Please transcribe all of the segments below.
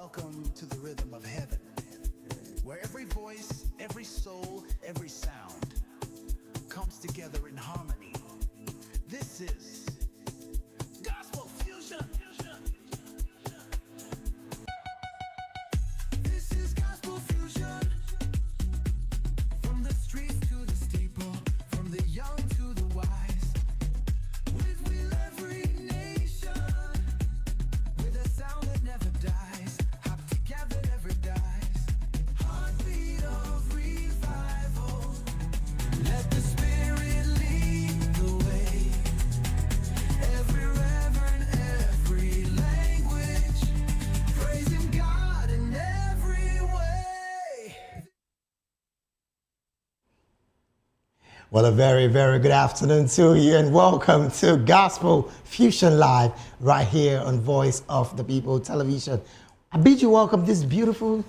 Welcome to the rhythm of heaven, where every voice, every soul, every sound comes together in harmony. This is Gospel Fusion. This is Gospel Fusion. From the streets to the steeple, from the young to the wise. With every nation, with a sound that never dies. Hop together, never dies. Heartbeat of revival. Let the Spirit lead the way. Every reverend, every language, praising God in every way. Well, a very, very good afternoon to you and welcome to Gospel Fusion Live right here on Voice of the People Television. I bid you welcome this beautiful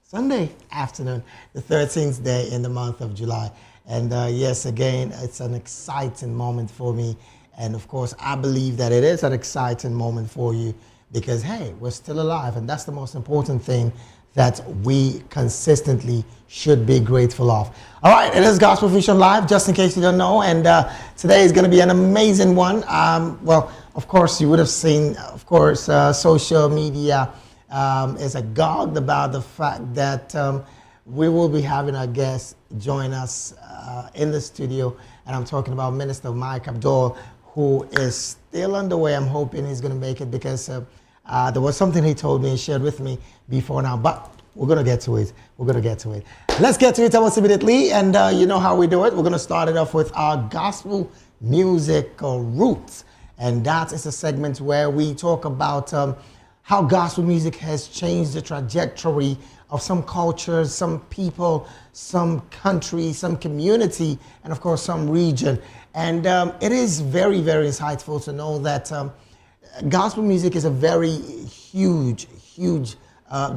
Sunday afternoon, the 13th day in the month of July. And yes, again, it's an exciting moment for me. And of course, I believe that it is an exciting moment for you because, hey, we're still alive. And that's the most important thing that we consistently should be grateful of. All right, it is Gospel Fusion Live, just in case you don't know. And today is going to be an amazing one. Well, of course, you would have seen, of course, social media is agog about the fact that we will be having our guest join us in the studio. And I'm talking about Minister Mike Abdul, who is still on the way. I'm hoping he's going to make it because there was something he told me and shared with me before now, but we're going to get to it. We're going to get to it. Let's get to it almost immediately. And you know how we do it. We're going to start it off with our gospel music roots. And that is a segment where we talk about how gospel music has changed the trajectory of some cultures, some people, some country, some community, and of course some region. And it is very, very insightful to know that gospel music is a very huge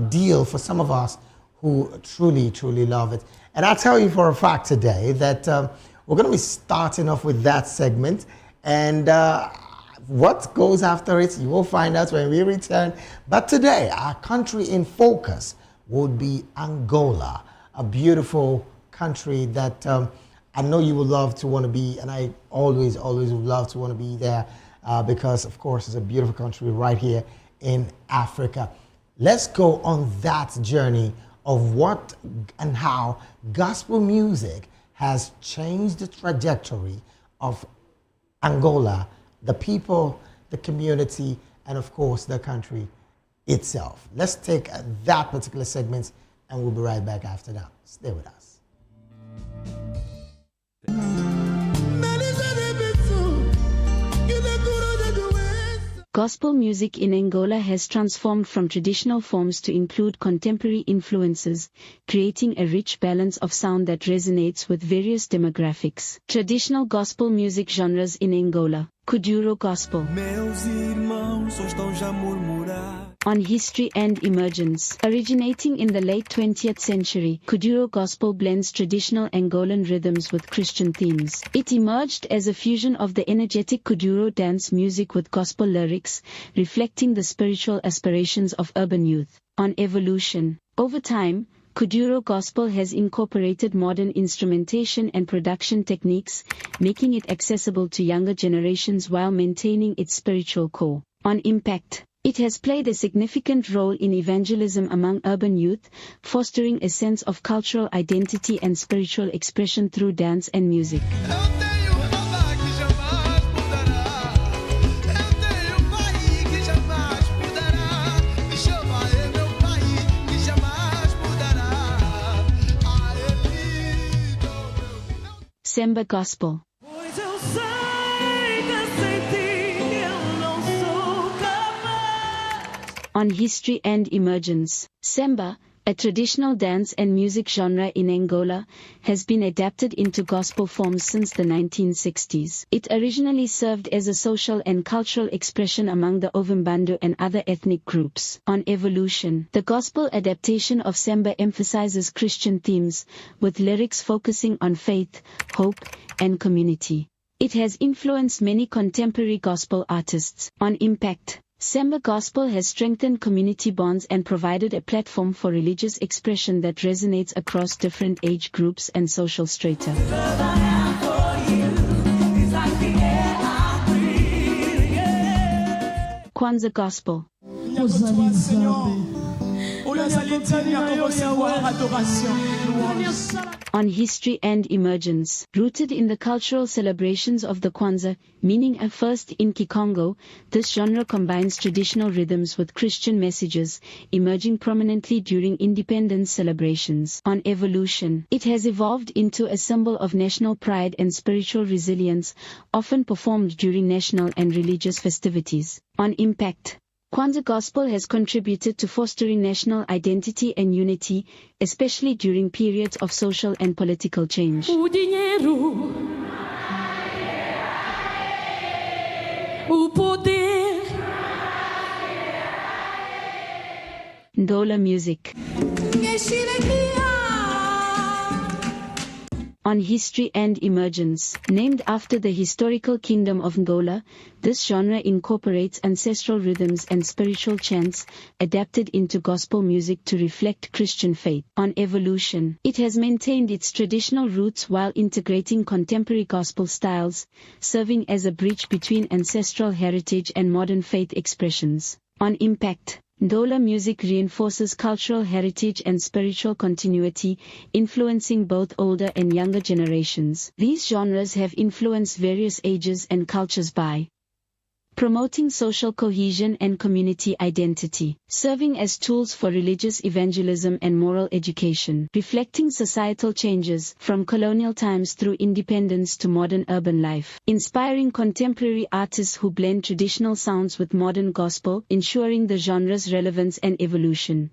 deal for some of us who truly, truly love it. And I'll tell you for a fact today that we're going to be starting off with that segment. And what goes after it, you will find out when we return. But today, our country in focus would be Angola, a beautiful country that I know you would love to want to be, and I always would love to want to be there. Because, of course, it's a beautiful country right here in Africa. Let's go on that journey of what and how gospel music has changed the trajectory of Angola, the people, the community, and, of course, the country itself. Let's take that particular segment, and we'll be right back after that. Stay with us. Gospel music in Angola has transformed from traditional forms to include contemporary influences, creating a rich balance of sound that resonates with various demographics. Traditional gospel music genres in Angola. Kuduro Gospel. Meus irmãos só estão já a murmurar. On history and emergence. Originating in the late 20th century, Kuduro Gospel blends traditional Angolan rhythms with Christian themes. It emerged as a fusion of the energetic Kuduro dance music with gospel lyrics, reflecting the spiritual aspirations of urban youth. On evolution. Over time, Kuduro Gospel has incorporated modern instrumentation and production techniques, making it accessible to younger generations while maintaining its spiritual core. On impact. It has played a significant role in evangelism among urban youth, fostering a sense of cultural identity and spiritual expression through dance and music. Samba Gospel. Pois eu sei que sem ti eu não sou capaz. On history and emergence. Samba, a traditional dance and music genre in Angola, has been adapted into gospel forms since the 1960s. It originally served as a social and cultural expression among the Ovimbando and other ethnic groups. On evolution, the gospel adaptation of samba emphasizes Christian themes, with lyrics focusing on faith, hope, and community. It has influenced many contemporary gospel artists. On impact, Semba Gospel has strengthened community bonds and provided a platform for religious expression that resonates across different age groups and social strata. Kwanzaa Gospel. On history and emergence. Rooted in the cultural celebrations of the Kwanzaa, meaning a first in Kikongo, this genre combines traditional rhythms with Christian messages, emerging prominently during independence celebrations. On evolution, it has evolved into a symbol of national pride and spiritual resilience, often performed during national and religious festivities. On impact, Kwanzaa Gospel has contributed to fostering national identity and unity, especially during periods of social and political change. O dinheiro, o poder. Ndola music. On history and emergence. Named after the historical kingdom of Ngola, this genre incorporates ancestral rhythms and spiritual chants, adapted into gospel music to reflect Christian faith. On evolution, it has maintained its traditional roots while integrating contemporary gospel styles, serving as a bridge between ancestral heritage and modern faith expressions. On impact, Ndola music reinforces cultural heritage and spiritual continuity, influencing both older and younger generations. These genres have influenced various ages and cultures by promoting social cohesion and community identity, serving as tools for religious evangelism and moral education, reflecting societal changes from colonial times through independence to modern urban life, inspiring contemporary artists who blend traditional sounds with modern gospel, ensuring the genre's relevance and evolution.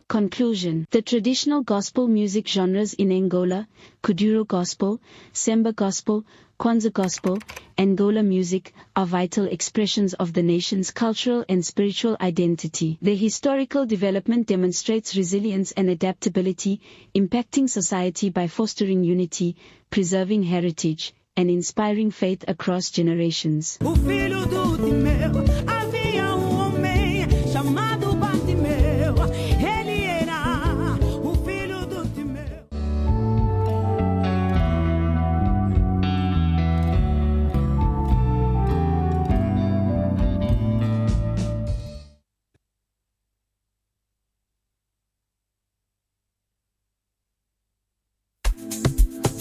Conclusion. The traditional gospel music genres in Angola, Kuduro Gospel, Semba Gospel, Kwanzaa Gospel, and Ngola music, are vital expressions of the nation's cultural and spiritual identity. Their historical development demonstrates resilience and adaptability, impacting society by fostering unity, preserving heritage, and inspiring faith across generations. O filho do Timeu, havia homem chamado Bartimeu. Ele era o filho do Timeu.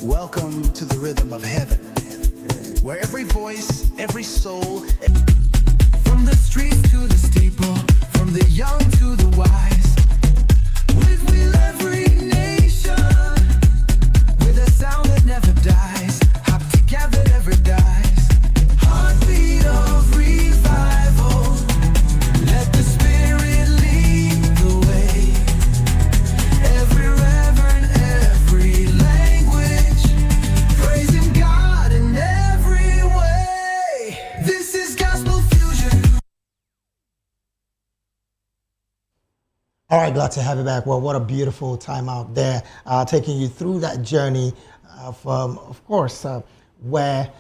Welcome to the rhythm of heaven, where every voice, every soul, from the street to the steeple, from the young to the wise, will every nation, with a sound that never dies, hop together never dies, heartbeat of revival, let the spirit lead the way, every reverend, every language, praising God in every way. This is gospel fusion. All right, glad to have you back. Well, what a beautiful time out there, taking you through that journey from, of course, where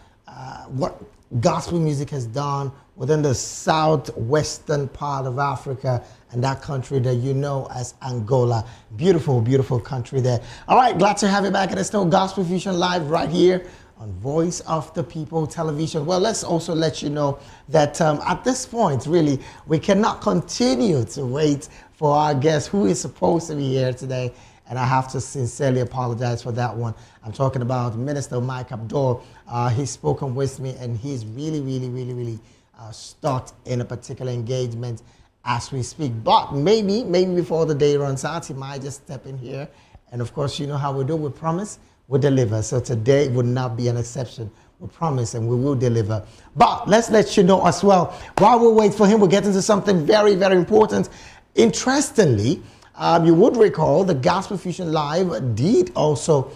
what gospel music has done within the southwestern part of Africa and that country that you know as Angola. Beautiful, beautiful country there. All right, glad to have you back. And it's still Gospel Fusion Live right here on Voice of the People Television. Well, let's also let you know that at this point, really, we cannot continue to wait for our guest who is supposed to be here today. And I have to sincerely apologize for that one. I'm talking about Minister Mike Abdul. He's spoken with me and he's really stuck in a particular engagement as we speak. But maybe before the day runs out, he might just step in here. And of course, you know how we do. We promise, we deliver. So today would not be an exception. We promise and we will deliver. But let's let you know as well, while we wait for him, we'll get into something very important. Interestingly, you would recall the Gospel Fusion Live did also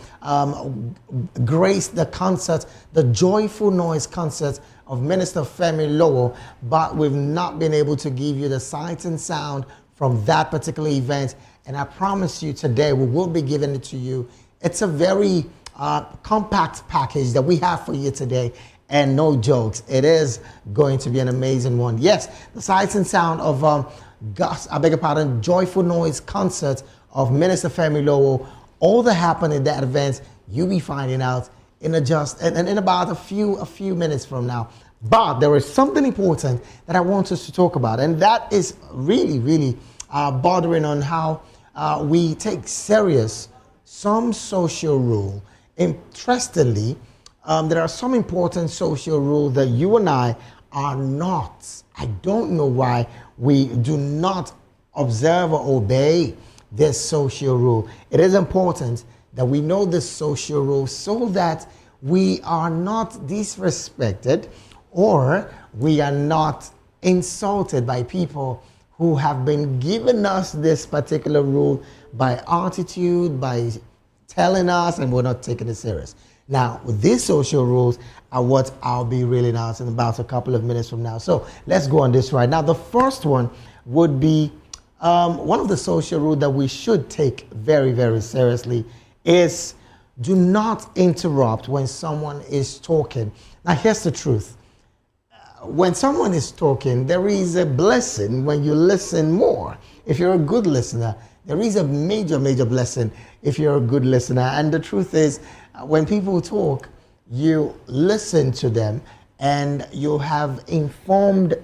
grace the concert, the Joyful Noise concert of Minister Femi Lowell, but we've not been able to give you the sight and sound from that particular event. And I promise you today we will be giving it to you. It's a very compact package that we have for you today. And no jokes, it is going to be an amazing one. Yes, the sights and sound of Joyful Noise concert of Minister Femi Lowell. All that happened in that event, you'll be finding out in about a few minutes from now. But there is something important that I want us to talk about, and that is really bordering on how we take serious some social rule. Interestingly, there are some important social rules that you and I are not. I don't know why we do not observe or obey this social rule. It is important that we know this social rule so that we are not disrespected or we are not insulted by people who have been giving us this particular rule by attitude, by telling us, and we're not taking it serious. Now, these social rules are what I'll be reeling out in about a couple of minutes from now. So let's go on this right now. The first one would be one of the social rules that we should take very seriously is do not interrupt when someone is talking. Now, here's the truth. When someone is talking, there is a blessing when you listen more. If you're a good listener, there is a major blessing if you're a good listener. And the truth is, when people talk, you listen to them and you have informed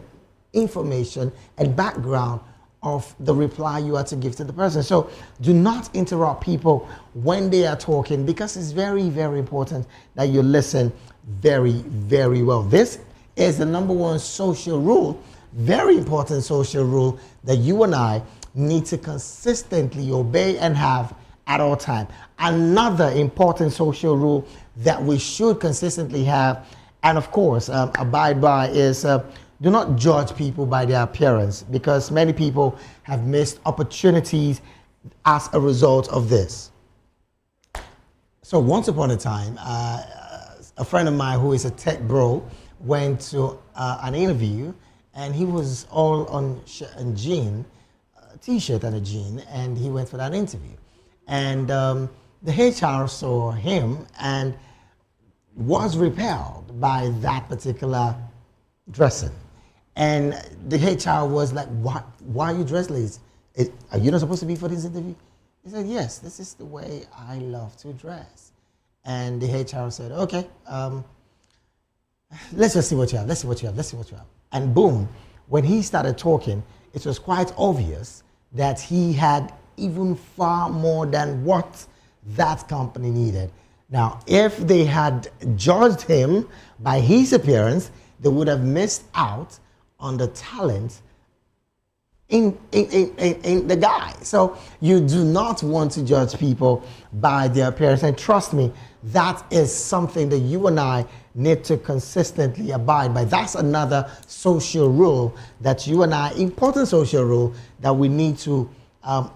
information and background of the reply you are to give to the person. So do not interrupt people when they are talking, because it's very important that you listen very well. This is the number one social rule, very important social rule that you and I need to consistently obey and have at all time. Another important social rule that we should consistently have and of course abide by is do not judge people by their appearance, because many people have missed opportunities as a result of this. So once upon a time, a friend of mine who is a tech bro went to an interview, and he was all on a jean, a t-shirt and a jean, and he went for that interview. And the HR saw him and was repelled by that particular dressing. And the HR was like, why are you dressed like this? Are you not supposed to be for this interview? He said, yes, this is the way I love to dress. And the HR said, okay, let's just see what you have. And boom, when he started talking, it was quite obvious that he had even far more than what that company needed. Now, if they had judged him by his appearance, they would have missed out on the talent in the guy. So you do not want to judge people by their appearance. And trust me, that is something that you and I need to consistently abide by. That's another social rule that you and I, important social rule that we need to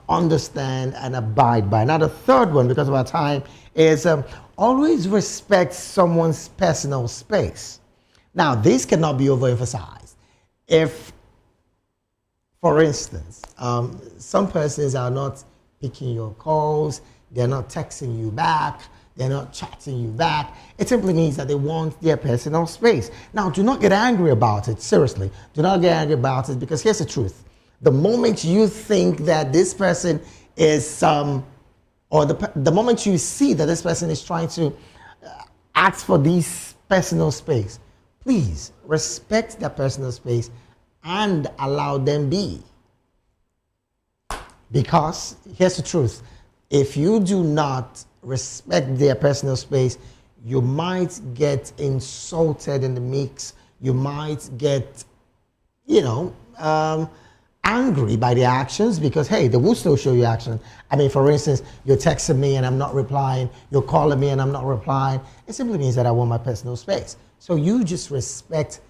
understand and abide by. Now the third one, because of our time, is always respect someone's personal space. Now this cannot be overemphasized. If, for instance, some persons are not picking your calls, they're not texting you back, they're not chatting you back, it simply means that they want their personal space. Now, do not get angry about it, seriously. Do not get angry about it, because here's the truth. The moment you think that this person is, or the moment you see that this person is trying to ask for this personal space, please respect their personal space and allow them be. Because here's the truth. If you do not respect their personal space, you might get insulted in the mix. You might get, angry by their actions, because, hey, they will still show you action. I mean, for instance, you're texting me and I'm not replying. You're calling me and I'm not replying. It simply means that I want my personal space. So you just respect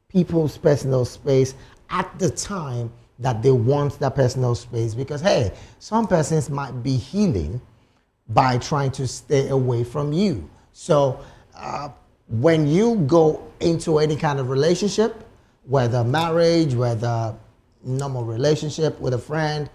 people's personal space at the time that they want that personal space, because, hey, some persons might be healing by trying to stay away from you. So when you go into any kind of relationship, whether marriage, whether normal relationship with a friend,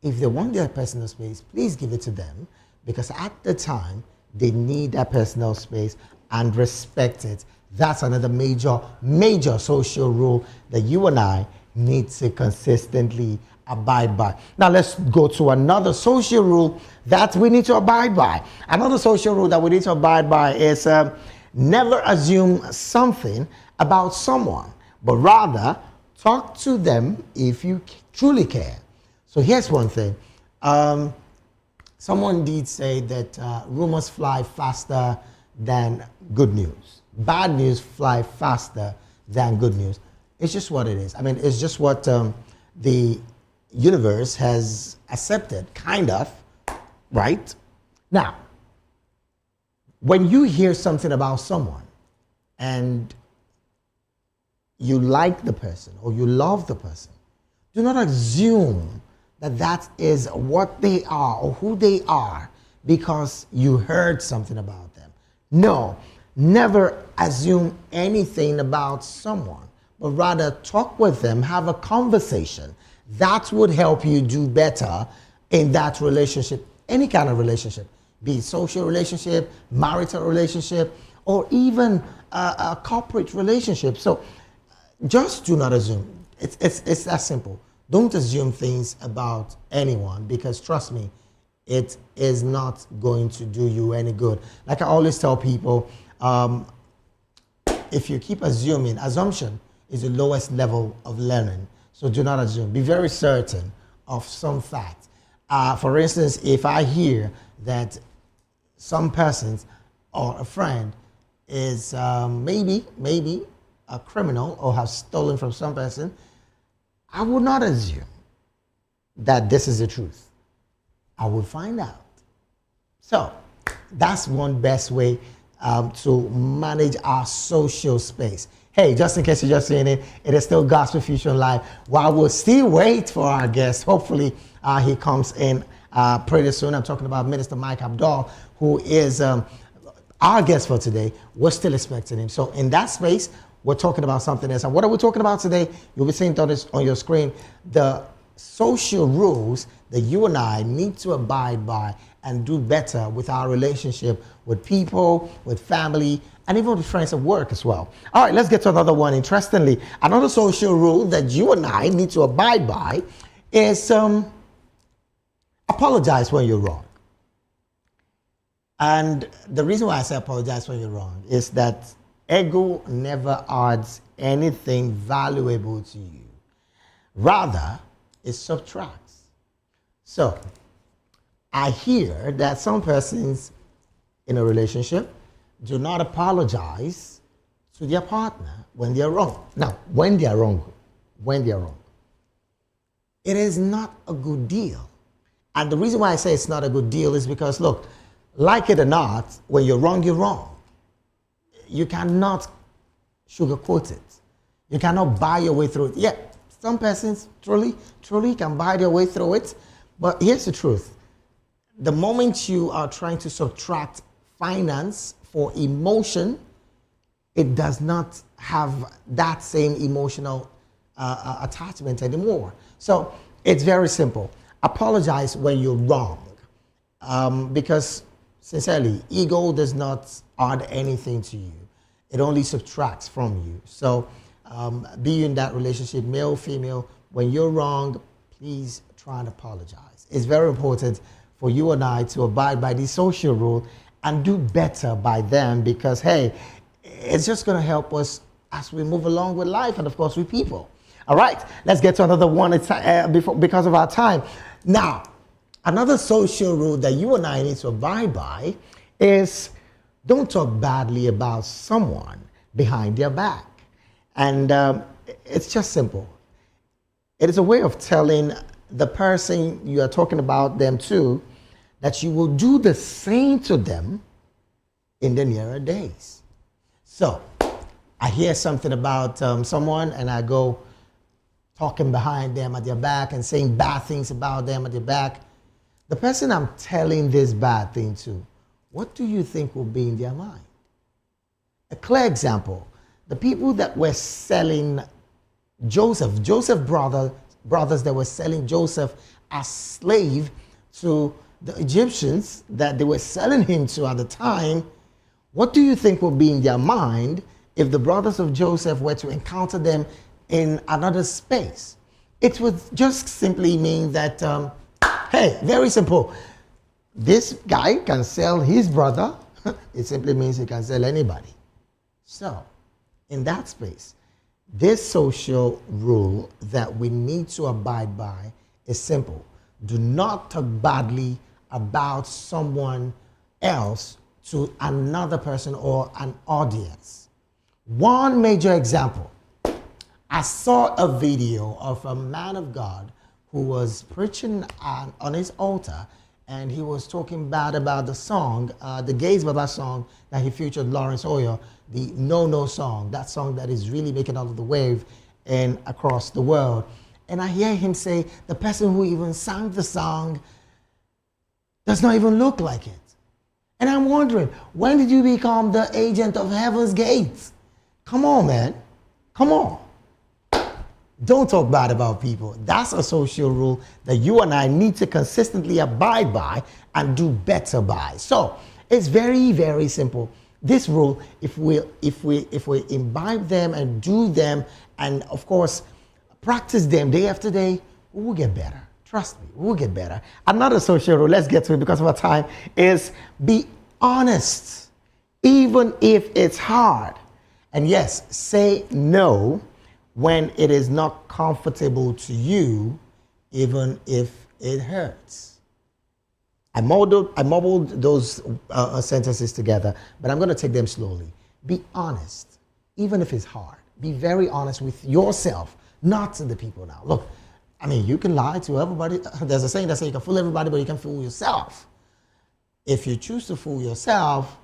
if they want their personal space, please give it to them, because at the time They need that personal space and respect it. That's another major social rule that you and I need to consistently abide by. Now let's go to another social rule that we need to abide by. Another social rule that we need to abide by is never assume something about someone, but rather talk to them if you truly care. So here's one thing. Someone did say that rumors fly faster than good news. Bad news fly faster than good news. It's just what it is. I mean, it's just what the universe has accepted, kind of, right? Now, when you hear something about someone and you like the person or you love the person, do not assume that that is what they are or who they are because you heard something about them. No, never assume anything about someone, but rather talk with them, have a conversation. That would help you do better in that relationship, any kind of relationship, be it social relationship, marital relationship, or even a corporate relationship. So just do not assume. It's that simple. Don't assume things about anyone because trust me, it is not going to do you any good. Like I always tell people, if you keep assuming, assumption is the lowest level of learning. So do not assume. Be very certain of some fact. For instance, if I hear that some person or a friend is maybe a criminal or has stolen from some person, I would not assume that this is the truth. I will find out. So that's one best way to manage our social space. Hey, just in case you're just seeing it, it is still Gospel Fusion Live. While we'll still wait for our guest, hopefully he comes in pretty soon. I'm talking about Minister Mike Abdul, who is our guest for today. We're still expecting him. So in that space, we're talking about something else. And what are we talking about today? You'll be seeing this on your screen. The social rules that you and I need to abide by and do better with our relationship with people, with family, and even with friends at work as well. All right, let's get to another one. Interestingly, another social rule that you and I need to abide by is apologize when you're wrong. And the reason why I say apologize when you're wrong is that ego never adds anything valuable to you. Rather, it subtracts. So, I hear that some persons in a relationship do not apologize to their partner when they're wrong. Now, when they're wrong, it is not a good deal. And the reason why I say it's not a good deal is because, look, like it or not, when you're wrong, you're wrong. You cannot sugarcoat it. You cannot buy your way through it. Yeah, some persons truly can buy their way through it. But here's the truth. The moment you are trying to subtract finance for emotion, it does not have that same emotional attachment anymore. So it's very simple. Apologize when you're wrong. Because sincerely, ego does not add anything to you. It only subtracts from you. So be in that relationship, male, female, when you're wrong, please try and apologize. It's very important for you and I to abide by these social rules and do better by them because, hey, it's just going to help us as we move along with life and, of course, with people. All right, let's get to another one because of our time. Now, another social rule that you and I need to abide by is don't talk badly about someone behind their back. And it's just simple. It is a way of telling the person you are talking about them to that you will do the same to them in the nearer days. So I hear something about someone and I go talking behind them at their back and saying bad things about them at their back. The person I'm telling this bad thing to, what do you think will be in their mind? A clear example, the people that were selling Joseph brothers that were selling Joseph as slave to the Egyptians that they were selling him to at the time, what do you think would be in their mind if the brothers of Joseph were to encounter them in another space? It would just simply mean that, hey, very simple. This guy can sell his brother. It simply means he can sell anybody. So, in that space, this social rule that we need to abide by is simple. Do not talk badly about someone else to another person or an audience. One major example. I saw a video of a man of God who was preaching on his altar, and he was talking bad about the song, the Gays Baba song that he featured Lawrence Oyor, the No No song, that song that is really making all of the wave and across the world. And I hear him say the person who even sang the song does not even look like it. And I'm wondering, when did you become the agent of heaven's gates? Come on, man. Come on. Don't talk bad about people. That's a social rule that you and I need to consistently abide by and do better by. So it's very, very simple. This rule, if we imbibe them and do them, and of course practice them day after day, we will get better. Trust me, we'll get better. Another social rule, let's get to it because of our time, is be honest, even if it's hard. And yes, say no when it is not comfortable to you, even if it hurts. I mumbled those sentences together, but I'm going to take them slowly. Be honest, even if it's hard. Be very honest with yourself, not to the people now. Look, I mean, you can lie to everybody. There's a saying that says you can fool everybody, but you can fool yourself. If you choose to fool yourself,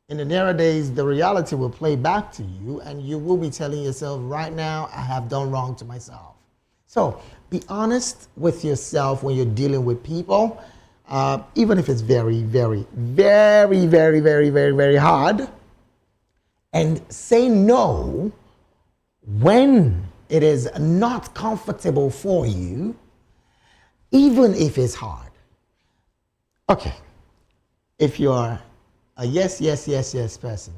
in the nearer days, the reality will play back to you, and you will be telling yourself, right now, I have done wrong to myself. So be honest with yourself when you're dealing with people, even if it's very, very, very, very, very, very, very hard. And say no when it is not comfortable for you, even if it's hard. Okay, if you're a yes, yes, yes, yes person,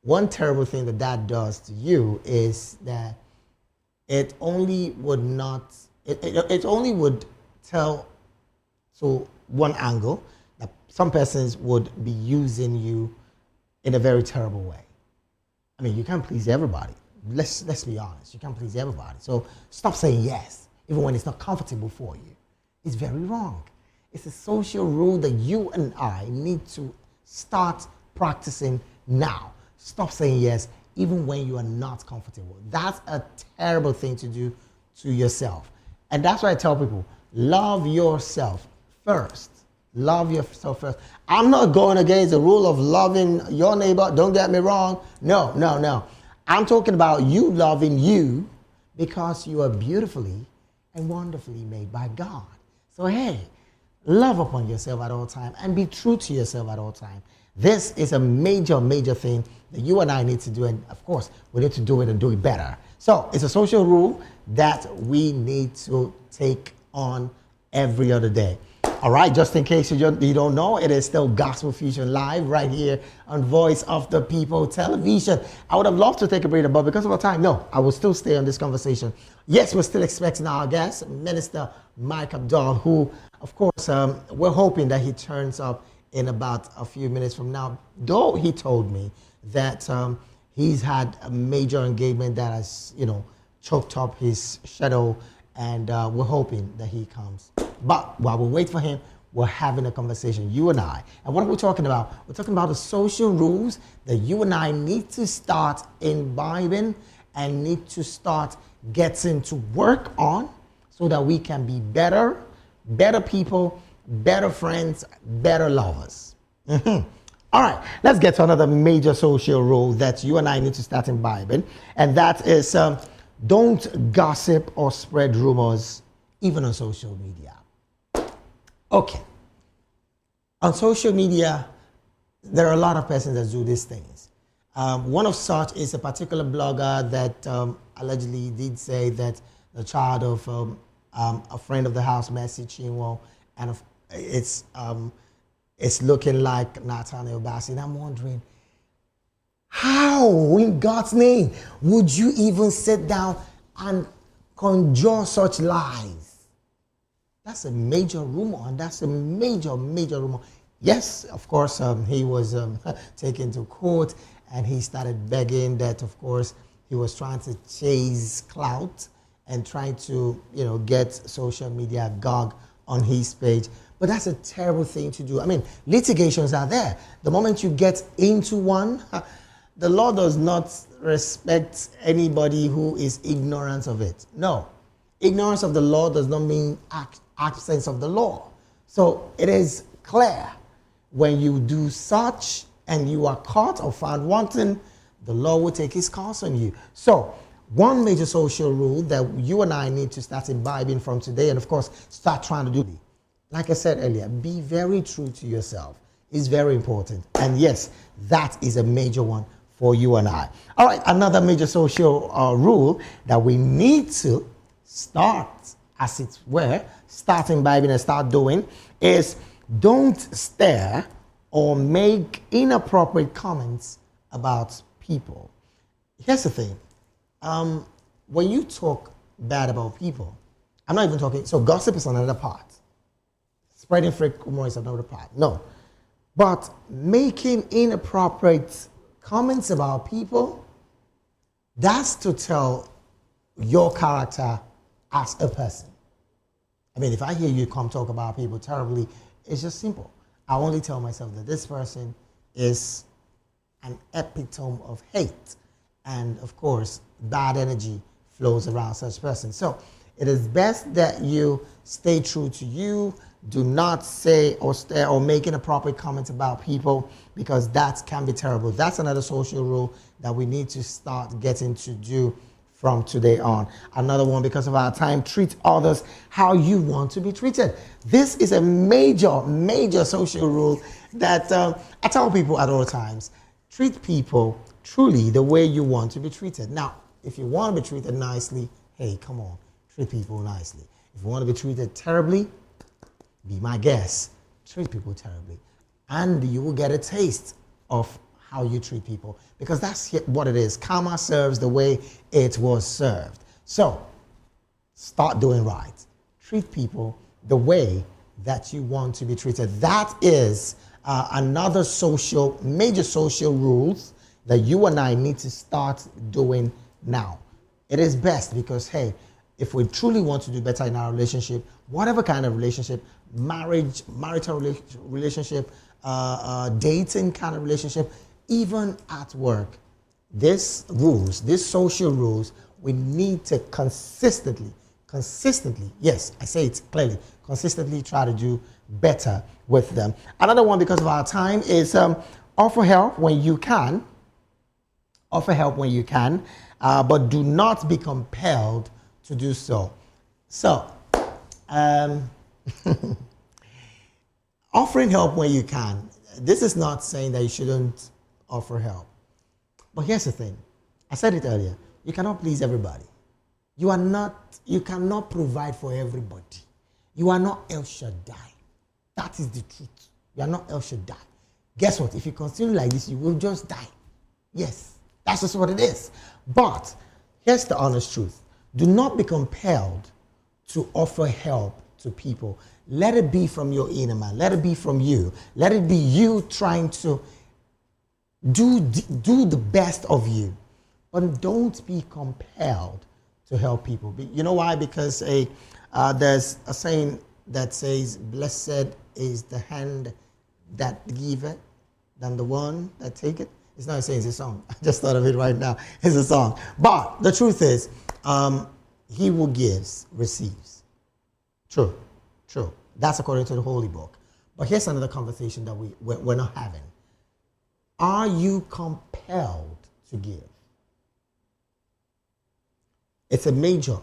one terrible thing that does to you is that it only would not, it only would tell to one angle that some persons would be using you in a very terrible way. I mean, you can't please everybody. Let's be honest. You can't please everybody. So stop saying yes, even when it's not comfortable for you. It's very wrong. It's a social rule that you and I need to start practicing now. Stop saying yes, even when you are not comfortable. That's a terrible thing to do to yourself. And that's why I tell people, love yourself first. Love yourself first. I'm not going against the rule of loving your neighbor. Don't get me wrong. No, no, no. I'm talking about you loving you because you are beautifully and wonderfully made by God. So hey, love upon yourself at all times and be true to yourself at all times. This is a major, major thing that you and I need to do. And of course, we need to do it and do it better. So it's a social rule that we need to take on every other day. All right, just in case you don't know, it is still Gospel Fusion Live right here on Voice of the People Television. I would have loved to take a breather, but because of our time, no, I will still stay on this conversation. Yes, we're still expecting our guest, Minister Mike Abdul, who, of course, we're hoping that he turns up in about a few minutes from now, though he told me that he's had a major engagement that has, choked up his schedule, and we're hoping that he comes. But while we wait for him, we're having a conversation, you and I. And what are we talking about? We're talking about the social rules that you and I need to start imbibing and need to start getting to work on so that we can be better people, better friends, better lovers. All right, let's get to another major social rule that you and I need to start imbibing. And that is don't gossip or spread rumors, even on social media. Okay. On social media, there are a lot of persons that do these things. One of such is a particular blogger that allegedly did say that the child of a friend of the house, Mercy Chinwo, and it's looking like Nathaniel Bassey. And I'm wondering, how in God's name would you even sit down and conjure such lies? That's a major rumor, and that's a major rumor. Yes, of course, he was taken to court, and he started begging that, of course, he was trying to chase clout and trying to, get social media gog on his page. But that's a terrible thing to do. I mean, litigations are there. The moment you get into one, the law does not respect anybody who is ignorant of it. No. Ignorance of the law does not mean absence of the law. So it is clear, when you do such and you are caught or found wanting, the law will take its course on you. So one major social rule that you and I need to start imbibing from today, and of course, start trying to do, like I said earlier, be very true to yourself. Is very important. And yes, that is a major one for you and I. All right, another major social rule that we need to start, as it were, start imbibing and start doing is don't stare or make inappropriate comments about people. Here's the thing. When you talk bad about people, I'm not even talking, so gossip is another part. Spreading fake rumors is another part. No. But making inappropriate comments about people, that's to tell your character as a person. I mean, if I hear you come talk about people terribly, it's just simple. I only tell myself that this person is an epitome of hate. And of course, bad energy flows around such person. So it is best that you stay true to you. Do not say or stare or make inappropriate comments about people, because that can be terrible. That's another social rule that we need to start getting to do from today on. Another one, because of our time, treat others how you want to be treated. This is a major social rule that I tell people at all times. Treat people truly the way you want to be treated. Now, if you want to be treated nicely, hey, come on, treat people nicely. If you want to be treated terribly, be my guest, treat people terribly. And you will get a taste of how you treat people, because that's what it is. Karma serves the way it was served. So start doing right. Treat people the way that you want to be treated. That is another major social rules that you and I need to start doing now. It is best because, hey, if we truly want to do better in our relationship, whatever kind of relationship, marriage, marital relationship, dating kind of relationship, even at work, these social rules, we need to consistently, yes, I say it clearly, consistently try to do better with them. Another one, because of our time, is offer help when you can. Offer help when you can, but do not be compelled to do so. So, offering help when you can. This is not saying that you shouldn't offer help. But here's the thing. I said it earlier. You cannot please everybody. You cannot provide for everybody. You are not El Shaddai. That is the truth. You are not El Shaddai. Guess what? If you continue like this, you will just die. Yes, that's just what it is. But here's the honest truth. Do not be compelled to offer help to people. Let it be from your inner man. Let it be from you. Let it be you trying to do the best of you. But don't be compelled to help people. You know why? Because there's a saying that says, blessed is the hand that giveth than the one that taketh. It's not a saying, it's a song. I just thought of it right now. It's a song. But the truth is, he who gives, receives. True. That's according to the Holy Book. But here's another conversation that we're not having. Are you compelled to give? It's a major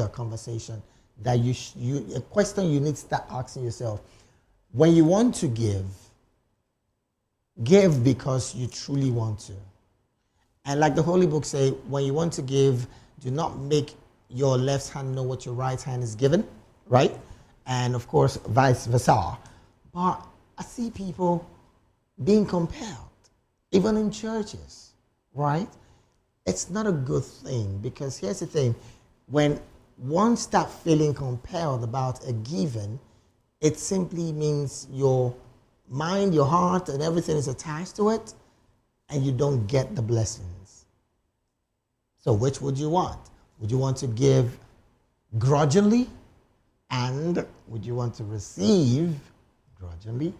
conversation that a question you need to start asking yourself. When you want to give because you truly want to. And like the Holy Book say, when you want to give, do not make your left hand know what your right hand is given, right? and of course, vice versa. But I see people being compelled, even in churches, right? It's not a good thing, because here's the thing: when one starts feeling compelled about a given, it simply means your mind, your heart, and everything is attached to it, and you don't get the blessings. So which would you want? Would you want to give grudgingly, and would you want to receive grudgingly?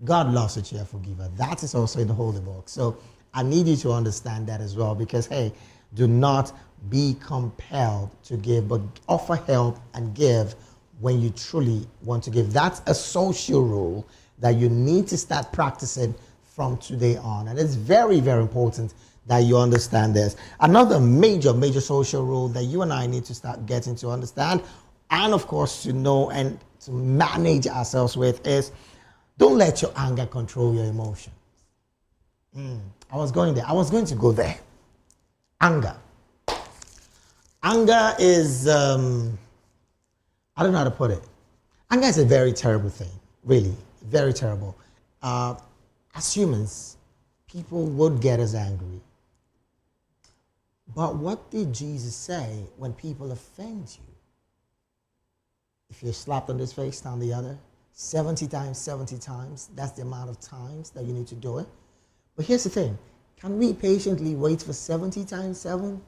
God loves a cheerful giver. That is also in the Holy Book. So I need you to understand that as well, because, hey, do not be compelled to give, but offer help and give when you truly want to give. That's a social rule that you need to start practicing from today on. And it's very, very important that you understand this. Another major, major social rule that you and I need to start getting to understand, and of course to know and to manage ourselves with, is don't let your anger control your emotions. I was going there. I was going to go there. Anger. Anger is, I don't know how to put it. Anger is a very terrible thing, really, very terrible. As humans, people would get us angry. But what did Jesus say when people offend you? If you're slapped on this face, down the other, 70 times, 70 times, that's the amount of times that you need to do it. But here's the thing: can we patiently wait for 70 times 70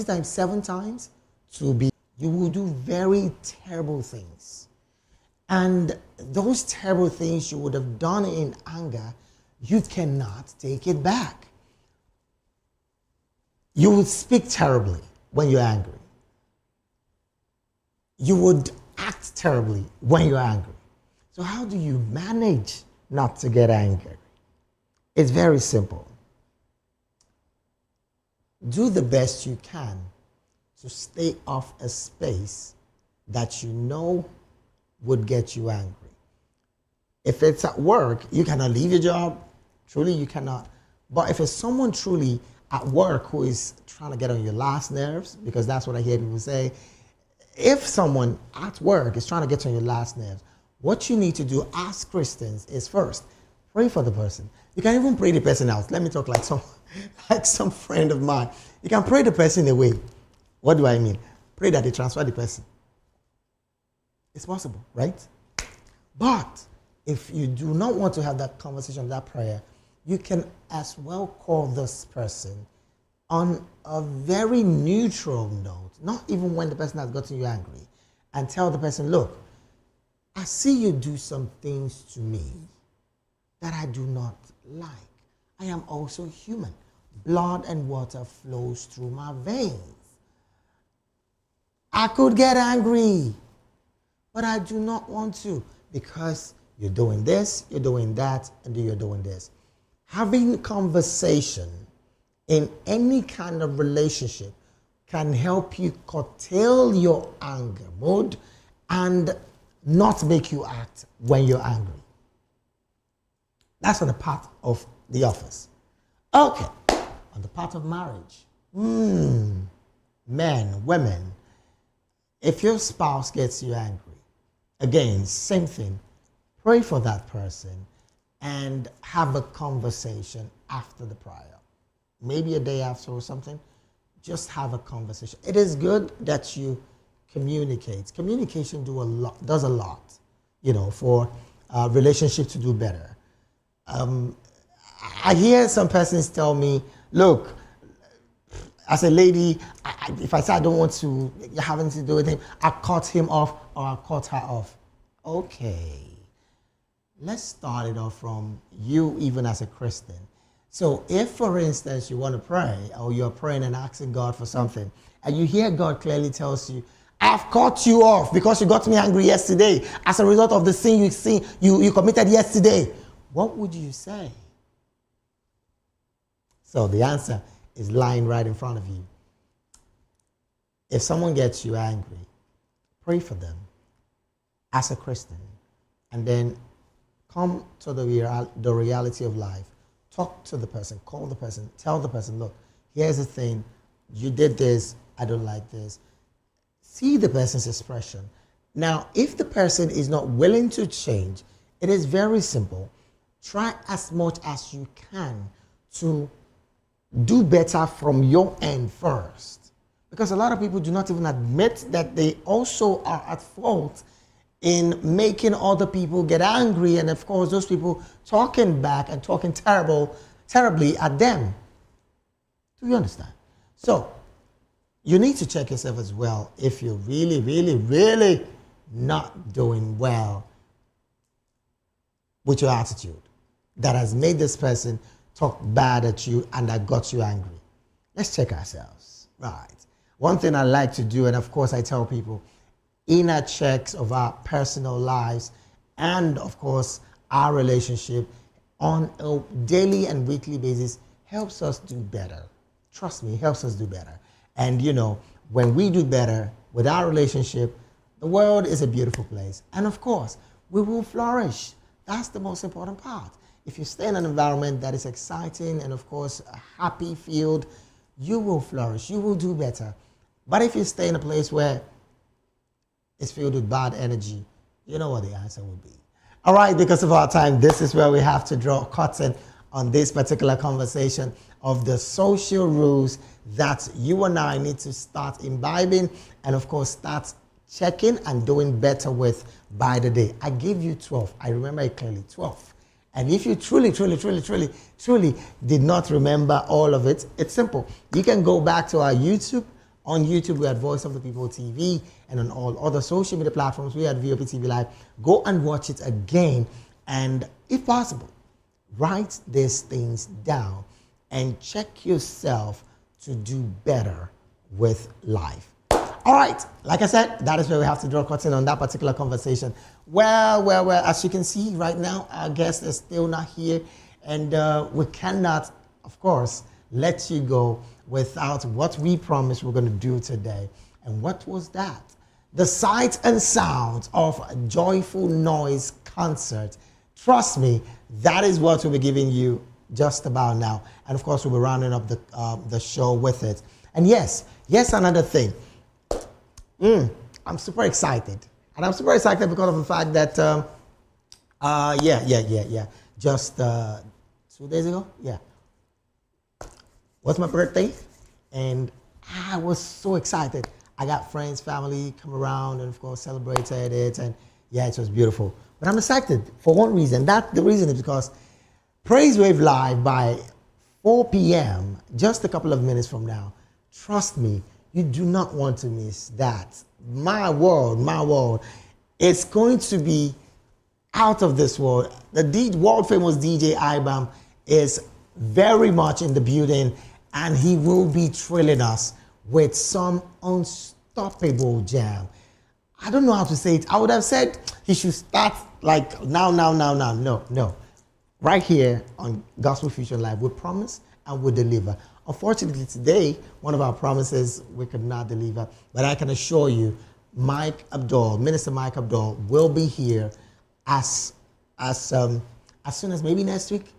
times 7 times to be? You will do very terrible things. And those terrible things you would have done in anger, you cannot take it back. You would speak terribly when you're angry. You would act terribly when you're angry. So how do you manage not to get angry? It's very simple. Do the best you can to stay off a space that you know would get you angry. If it's at work, you cannot leave your job. Truly, you cannot. But if it's someone truly at work who is trying to get on your last nerves, because that's what I hear people say, if someone at work is trying to get on your last nerves, what you need to do as Christians is first, pray for the person. You can even pray the person out. Let me talk like some friend of mine. You can pray the person away. What do I mean? Pray that they transfer the person. It's possible, right? But if you do not want to have that conversation, that prayer, you can as well call this person on a very neutral note, not even when the person has gotten you angry, and tell the person, look, I see you do some things to me that I do not like. I am also human. Blood and water flows through my veins. I could get angry, but I do not want to, because you're doing this, you're doing that, and you're doing this. Having conversation in any kind of relationship can help you curtail your anger mode and not make you act when you're angry. That's on the part of the office. Okay, on the part of marriage. Men, women, if your spouse gets you angry, again, same thing. Pray for that person and have a conversation after the prayer. Maybe a day after or something. Just have a conversation. It is good that you communicate. Communication does a lot, for relationship to do better. I hear some persons tell me, look, as a lady, if I say I don't want to, you're having to do with him, I cut him off or I cut her off. Okay. Let's start it off from you, even as a Christian. So if, for instance, you want to pray, or you're praying and asking God for something, and you hear God clearly tells you, I've cut you off because you got me angry yesterday as a result of the sin you committed yesterday, what would you say? So the answer is lying right in front of you. If someone gets you angry, pray for them as a Christian, and then come to the reality of life. Talk to the person, call the person, tell the person, look, here's the thing, you did this, I don't like this. See the person's expression Now, if the person is not willing to change, it is very simple. Try as much as you can to do better from your end first. Because a lot of people do not even admit that they also are at fault in making other people get angry, and of course those people talking back and talking terribly at them. Do you understand? So you need to check yourself as well if you're really not doing well with your attitude that has made this person talk bad at you and that got you angry. Let's check ourselves. Right. One thing I like to do, and of course I tell people, inner checks of our personal lives and of course our relationship on a daily and weekly basis helps us do better. Trust me, it helps us do better. And you know, when we do better with our relationship, the world is a beautiful place. And of course, we will flourish. That's the most important part. If you stay in an environment that is exciting and of course a happy field, you will flourish, you will do better. But if you stay in a place where it's filled with bad energy, you know what the answer will be. All right, because of our time, this is where we have to draw a curtain on this particular conversation of the social rules that you and I need to start imbibing and of course start checking and doing better with by the day. I gave you 12. I remember it clearly, 12. And if you truly did not remember all of it, it's simple. You can go back to our YouTube. On YouTube, we had Voice of the People TV, and on all other social media platforms, we had VOP TV Live. Go and watch it again, and if possible, write these things down and check yourself to do better with life. All right, like I said, that is where we have to draw a curtain on that particular conversation. Well, as you can see right now, our guest is still not here, and we cannot, of course, let you go without what we promised we're going to do today. And what was that? The sight and sound of a Joyful Noise concert. Trust me, that is what we'll be giving you just about now. And of course, we'll be rounding up the show with it. And yes, another thing. I'm super excited. And I'm super excited because of the fact that, just 2 days ago, was my birthday. And I was so excited. I got friends, family come around and of course celebrated it. And yeah, it was beautiful. But I'm excited for one reason. The reason is because Praise Wave Live by 4 p.m., just a couple of minutes from now. Trust me, you do not want to miss that. My world. It's going to be out of this world. The world famous DJ IBAM is very much in the building, and he will be thrilling us with some unstoppable jam. I don't know how to say it. I would have said he should start like now. No. Right here on Gospel Fusion Live, we promise and we deliver. Unfortunately, today, one of our promises we could not deliver, but I can assure you, Minister Mike Abdul will be here as soon as maybe next week.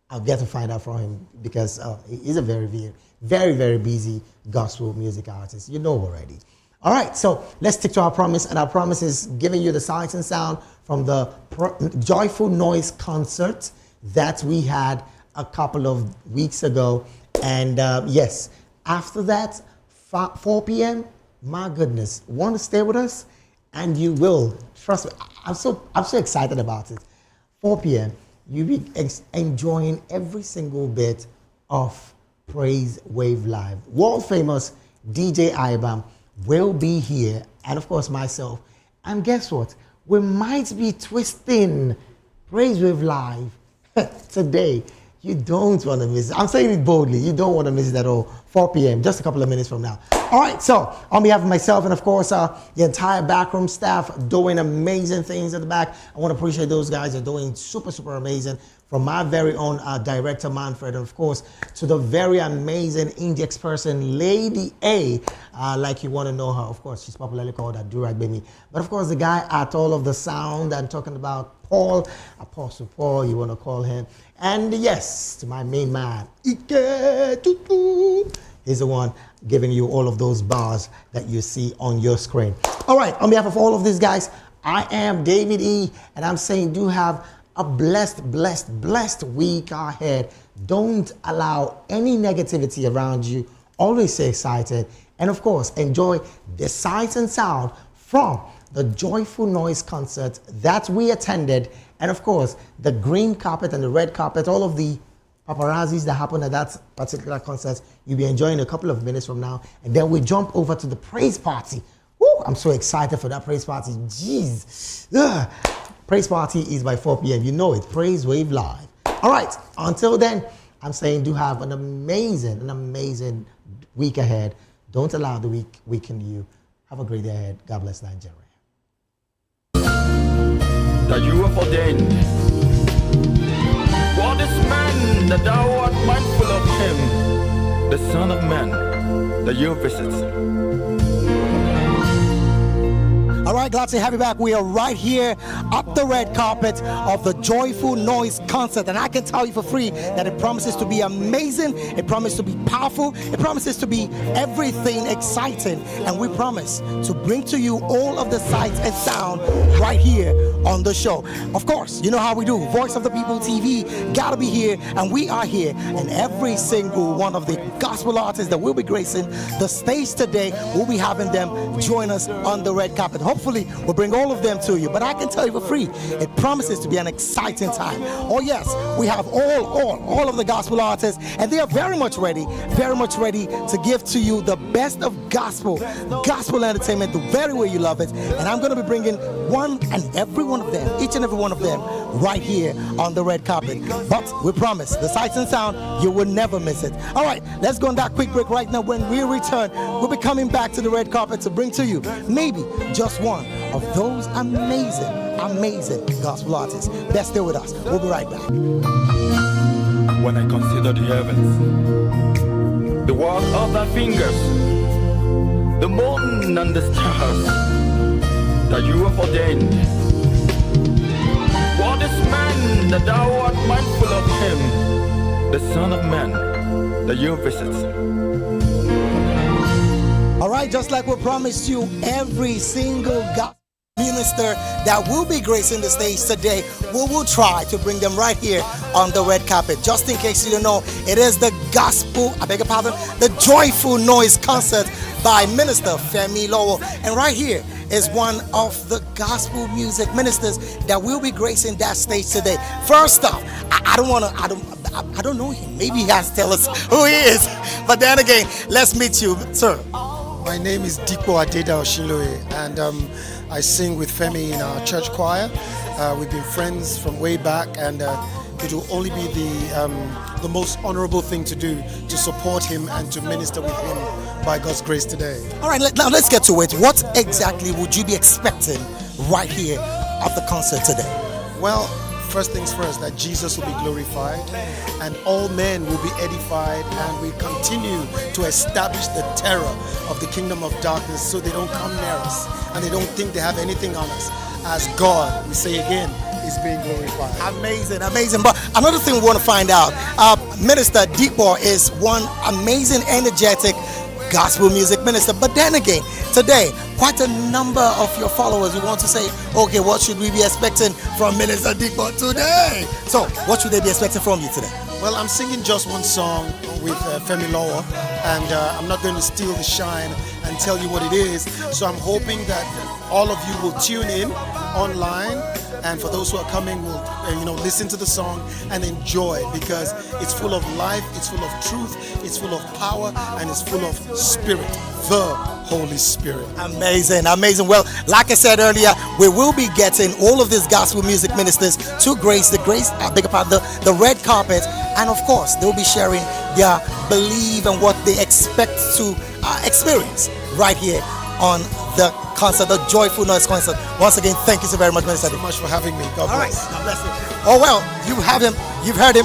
I'll get to find out from him because he's a very busy gospel music artist. You know already. All right, so let's stick to our promise, and our promise is giving you the sights and sound from the Joyful Noise concert that we had a couple of weeks ago. And yes, after that, 4 p.m., my goodness, want to stay with us? And you will. Trust me, I'm so excited about it. 4 p.m., you'll be enjoying every single bit of Praise Wave Live. World famous DJ IBAM will be here, and of course myself. And guess what? We might be twisting Praise Wave Live today. You don't want to miss it. I'm saying it boldly. You don't want to miss it at all. 4 p.m., just a couple of minutes from now. All right, so on behalf of myself and of course the entire backroom staff doing amazing things at the back, I want to appreciate those guys. They're doing super amazing. From my very own director Manfred, and of course to the very amazing Index person Lady A, like you want to know her. Of course, she's popularly called Durag Bemi. But of course, the guy at all of the sound, I'm talking about Paul, Apostle Paul, you want to call him. And yes, to my main man, Ike Tutu. He's the one giving you all of those bars that you see on your screen. All right, on behalf of all of these guys, I am David E, and I'm saying do have a blessed week ahead. Don't allow any negativity around you. Always stay excited. And of course, enjoy the sights and sound from the Joyful Noise concert that we attended. And of course, the green carpet and the red carpet, all of the paparazzis that happened at that particular concert, you'll be enjoying a couple of minutes from now. And then we jump over to the praise party. Woo, I'm so excited for that praise party. Jeez. Ugh. Praise party is by 4 p.m. You know it. Praise Wave Live. All right. Until then, I'm saying do have an amazing week ahead. Don't allow the week weaken you. Have a great day ahead. God bless Nigeria. That you have ordained. What is man that thou art mindful of him, the Son of Man that you visit? All right, glad to have you back. We are right here up the red carpet of the Joyful Noise concert. And I can tell you for free that it promises to be amazing. It promises to be powerful. It promises to be everything exciting. And we promise to bring to you all of the sights and sound right here on the show. Of course, you know how we do. Voice of the People TV, gotta be here. And we are here. And every single one of the gospel artists that will be gracing the stage today, we'll be having them join us on the red carpet. Hopefully, we'll bring all of them to you. But I can tell you for free, it promises to be an exciting time. Oh yes, we have all of the gospel artists, and they are very much ready to give to you the best of gospel entertainment the very way you love it. And I'm going to be bringing each and every one of them, right here on the red carpet. But we promise, the sights and sound, you will never miss it. All right, let's go on that quick break right now. When we return, we'll be coming back to the red carpet to bring to you maybe just one of those amazing gospel artists. Best stay with us. We'll be right back. When I consider the heavens, the work of thy fingers, the moon and the stars that you have ordained. What is man that thou art mindful of him, the Son of Man that you visit? All right, just like we promised you, every single gospel minister that will be gracing the stage today, we will try to bring them right here on the red carpet. Just in case you don't know, it is the the Joyful Noise concert by Minister Femi Lowell. And right here is one of the gospel music ministers that will be gracing that stage today. First off, I don't know him. Maybe he has to tell us who he is. But then again, let's meet you, sir. My name is Dipo Adeda Oshinloye, and I sing with Femi in our church choir. We've been friends from way back, and it will only be the most honorable thing to do to support him and to minister with him by God's grace today. All right, now let's get to it. What exactly would you be expecting right here at the concert today? Well, first things first, that Jesus will be glorified and all men will be edified, and we continue to establish the terror of the kingdom of darkness so they don't come near us and they don't think they have anything on us. As God, we say again, is being glorified. Amazing. But another thing we want to find out, Minister Deepo is one amazing, energetic gospel music minister. But then again, today, quite a number of your followers, we want to say, okay, what should we be expecting from Minister Deepo today? So, what should they be expecting from you today? Well, I'm singing just one song with Femi Lowell, and I'm not going to steal the shine and tell you what it is. So I'm hoping that all of you will tune in online, and for those who are coming, will listen to the song and enjoy, because it's full of life, it's full of truth, it's full of power, and it's full of spirit, the Holy Spirit. Amazing. Well, like I said earlier, we will be getting all of these gospel music ministers to grace the red carpet, and of course, they'll be sharing their belief and what they expect to experience right here on the concert, the Joyful Noise concert. Once again, thank you so very much, Minister. Thank you so much for having me. God bless. God bless you. Oh well, you have him. You've heard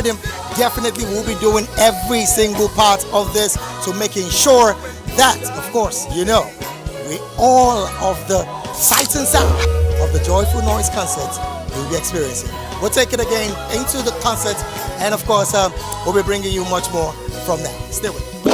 him. Definitely, we'll be doing every single part of this to making sure that, of course, we all of the sights and sound of the Joyful Noise concert you'll be experiencing. We'll take it again into the concert, and of course, we'll be bringing you much more from that. Stay with me.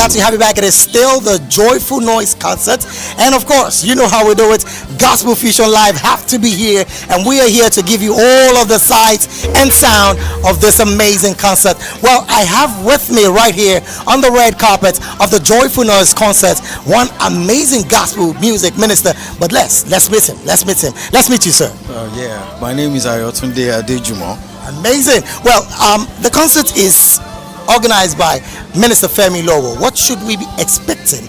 glad to have you back. It is still the Joyful Noise concert. And of course, you know how we do it. Gospel Fusion Live have to be here. And we are here to give you all of the sights and sound of this amazing concert. Well, I have with me right here on the red carpet of the Joyful Noise concert one amazing gospel music minister. But let's meet him. Let's meet him. Let's meet you, sir. Yeah, my name is Ayotunde Adejumo. Amazing. Well, the concert is organized by Minister Femi Lowo. What should we be expecting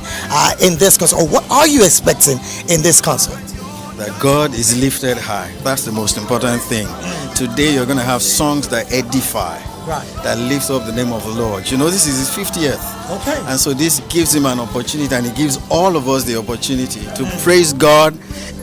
in this concert, or what are you expecting in this concert? That God is lifted high. That's the most important thing. Today you're going to have songs that edify, Right. that lifts up the name of the Lord. You know, this is his 50th. Okay. And so this gives him an opportunity, and he gives all of us the opportunity to praise God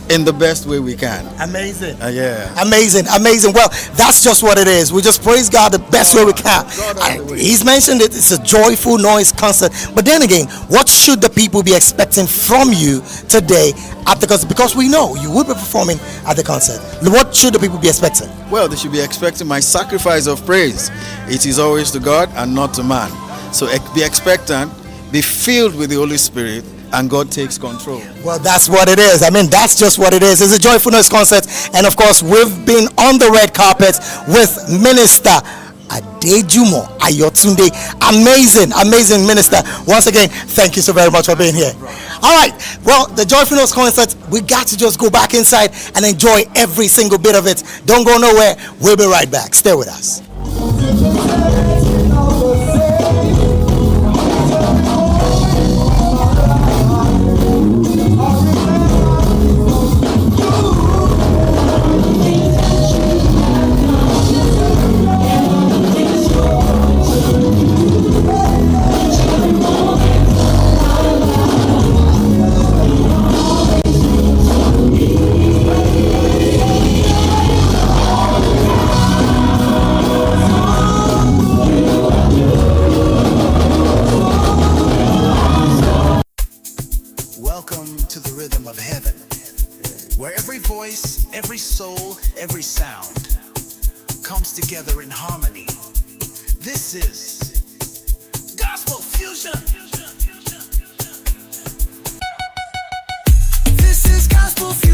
in the best way we can. Amazing. Yeah. Amazing. Well, that's just what it is. We just praise God the best way we can. And he's mentioned it. It's a Joyful Noise concert. But then again, what should the people be expecting from you today at the concert? Because we know you will be performing at the concert. What should the people be expecting? Well, they should be expecting my sacrifice of praise. It is always to God and not to man. So be expectant, be filled with the Holy Spirit, and God takes control. Well, that's what it is. I mean, that's just what it is. It's a Joyful Noise concert. And of course, we've been on the red carpet with Minister Adejumo Ayotunde. Amazing minister. Once again, thank you so very much for being here. All right. Well, the Joyful Noise concert, we got to just go back inside and enjoy every single bit of it. Don't go nowhere. We'll be right back. Stay with us. Welcome to the rhythm of heaven, where every voice, every soul, every sound comes together in harmony. This is Gospel Fusion. This is Gospel Fusion.